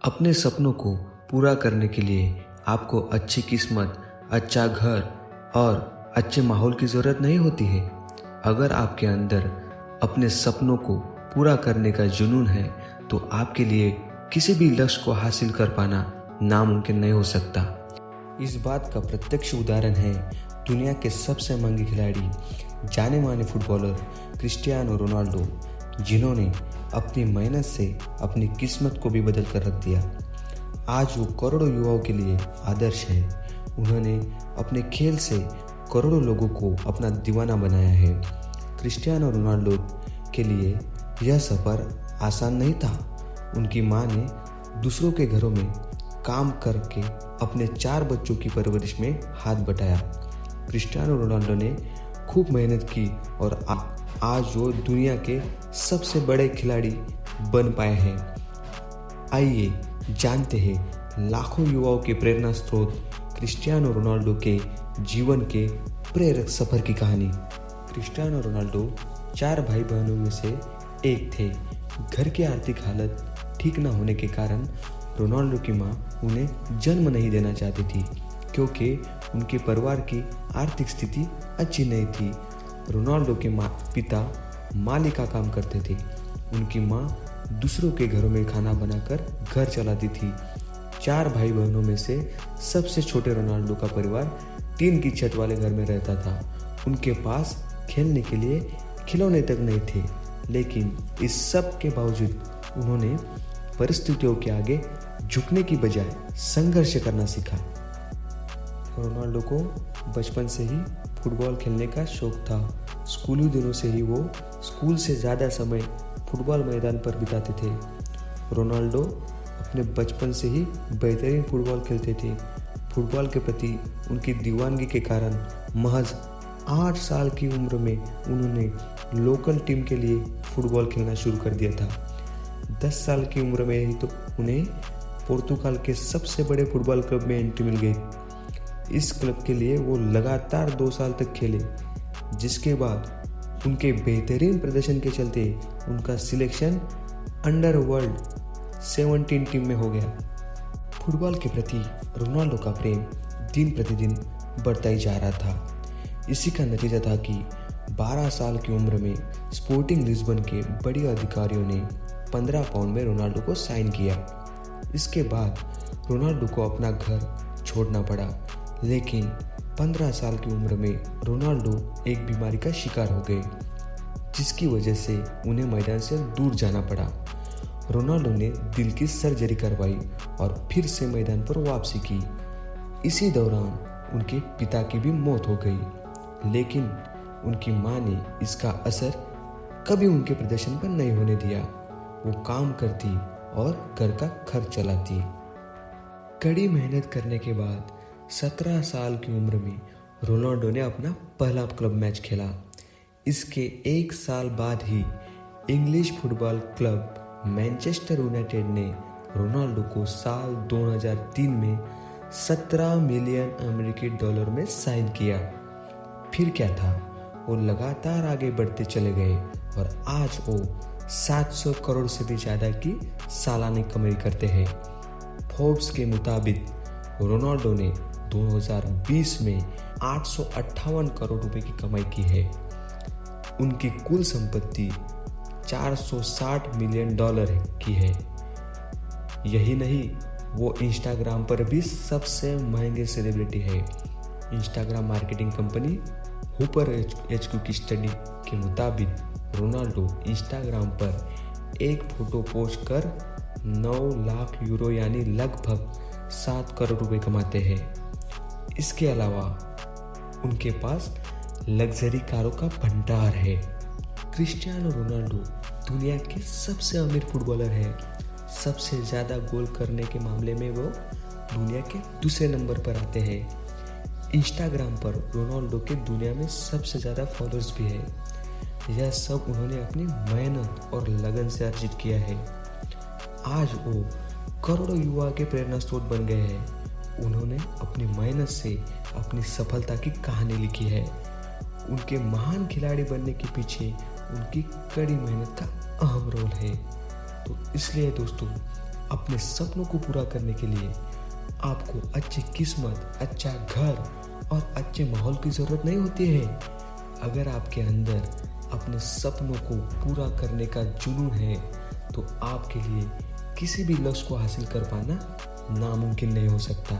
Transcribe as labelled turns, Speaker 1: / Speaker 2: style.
Speaker 1: अपने सपनों को पूरा करने के लिए आपको अच्छी किस्मत, अच्छा घर और अच्छे माहौल की ज़रूरत नहीं होती है। अगर आपके अंदर अपने सपनों को पूरा करने का जुनून है तो आपके लिए किसी भी लक्ष्य को हासिल कर पाना नामुमकिन नहीं हो सकता। इस बात का प्रत्यक्ष उदाहरण है दुनिया के सबसे महंगे खिलाड़ी, जाने माने फुटबॉलर क्रिस्टियानो रोनाल्डो, जिन्होंने अपनी मेहनत से अपनी किस्मत को भी बदल कर रख दिया। आज वो करोड़ों युवाओं के लिए आदर्श है। उन्होंने अपने खेल से करोड़ों लोगों को अपना दीवाना बनाया है। क्रिस्टियानो रोनाल्डो के लिए यह सफ़र आसान नहीं था। उनकी मां ने दूसरों के घरों में काम करके अपने 4 बच्चों की परवरिश में हाथ बटाया। क्रिस्टियानो रोनाल्डो ने खूब मेहनत की और आज वो दुनिया के सबसे बड़े खिलाड़ी बन पाए हैं। आइए जानते हैं लाखों युवाओं के प्रेरणा स्रोत क्रिस्टियानो रोनाल्डो के जीवन के प्रेरक सफर की कहानी। क्रिस्टियानो रोनाल्डो 4 भाई बहनों में से एक थे। घर की आर्थिक हालत ठीक न होने के कारण रोनाल्डो की मां उन्हें जन्म नहीं देना चाहती थी, क्योंकि उनके परिवार की आर्थिक स्थिति अच्छी नहीं थी। रोनाल्डो के पिता माली का काम करते थे। उनकी मां दूसरों के घरों में खाना बनाकर घर चलाती थी। 4 भाई बहनों में से सबसे छोटे रोनाल्डो का परिवार टीन की छत वाले घर में रहता था। उनके पास खेलने के लिए खिलौने तक नहीं थे, लेकिन इस सब के बावजूद उन्होंने परिस्थितियों के आगे झुकने की बजाय संघर्ष करना सीखा। रोनाल्डो को बचपन से ही फुटबॉल खेलने का शौक था। स्कूली दिनों से ही वो स्कूल से ज़्यादा समय फुटबॉल मैदान पर बिताते थे। रोनाल्डो अपने बचपन से ही बेहतरीन फुटबॉल खेलते थे। फुटबॉल के प्रति उनकी दीवानगी के कारण महज 8 साल की उम्र में उन्होंने लोकल टीम के लिए फुटबॉल खेलना शुरू कर दिया था। 10 साल की उम्र में ही तो उन्हें पुर्तगाल के सबसे बड़े फुटबॉल क्लब में एंट्री मिल गई। इस क्लब के लिए वो लगातार 2 साल तक खेले, जिसके बाद उनके बेहतरीन प्रदर्शन के चलते उनका सिलेक्शन अंडर वर्ल्ड 17 टीम में हो गया। फुटबॉल के प्रति रोनाल्डो का प्रेम दिन प्रतिदिन बढ़ता ही जा रहा था। इसी का नतीजा था कि 12 साल की उम्र में स्पोर्टिंग लिस्बन के बड़े अधिकारियों ने 15 पाउंड में रोनाल्डो को साइन किया। इसके बाद रोनाल्डो को अपना घर छोड़ना पड़ा, लेकिन 15 साल की उम्र में रोनाल्डो एक बीमारी का शिकार हो गए, जिसकी वजह से उन्हें मैदान से दूर जाना पड़ा। रोनाल्डो ने दिल की सर्जरी करवाई और फिर से मैदान पर वापसी की। इसी दौरान उनके पिता की भी मौत हो गई, लेकिन उनकी मां ने इसका असर कभी उनके प्रदर्शन पर नहीं होने दिया। वो काम करती और घर का खर्च चलाती। कड़ी मेहनत करने के बाद 17 साल की उम्र में रोनाल्डो ने अपना पहला क्लब मैच खेला। इसके 1 साल बाद ही English football club Manchester United ने रोनाल्डो को साल 2003 में 17 मिलियन अमेरिकी डॉलर में साइन किया। फिर क्या था, वो लगातार आगे बढ़ते चले गए और आज वो 700 करोड़ से भी ज़्यादा की सालाना कमाई करते हैं। फोर्ब्स के मुताबिक रोनाल्डो ने 2020 में 858 करोड़ रुपए की कमाई की है। उनकी कुल संपत्ति 460 मिलियन डॉलर की है। यही नहीं, वो इंस्टाग्राम पर भी सबसे महंगे सेलिब्रिटी है। Instagram marketing company Hooper HQ की स्टडी के मुताबिक रोनाल्डो इंस्टाग्राम पर एक फोटो पोस्ट कर 9 लाख यूरो यानी लगभग 7 करोड़ रुपए कमाते हैं। इसके अलावा उनके पास लग्जरी कारों का भंडार है। क्रिस्टियानो रोनाल्डो दुनिया के सबसे अमीर फुटबॉलर है। सबसे ज़्यादा गोल करने के मामले में वो दुनिया के दूसरे नंबर पर आते हैं। इंस्टाग्राम पर रोनाल्डो के दुनिया में सबसे ज़्यादा फॉलोअर्स भी है। यह सब उन्होंने अपनी मेहनत और लगन से अर्जित किया है। आज वो करोड़ों युवा के प्रेरणा स्रोत बन गए हैं। उन्होंने अपनी मेहनत से अपनी सफलता की कहानी लिखी है। उनके महान खिलाड़ी बनने के पीछे उनकी कड़ी मेहनत का अहम रोल है। तो इसलिए दोस्तों, अपने सपनों को पूरा करने के लिए आपको अच्छी किस्मत, अच्छा घर और अच्छे माहौल की ज़रूरत नहीं होती है। अगर आपके अंदर अपने सपनों को पूरा करने का जुनून है तो आपके लिए किसी भी लक्ष्य को हासिल कर पाना नामुमकिन नहीं हो सकता।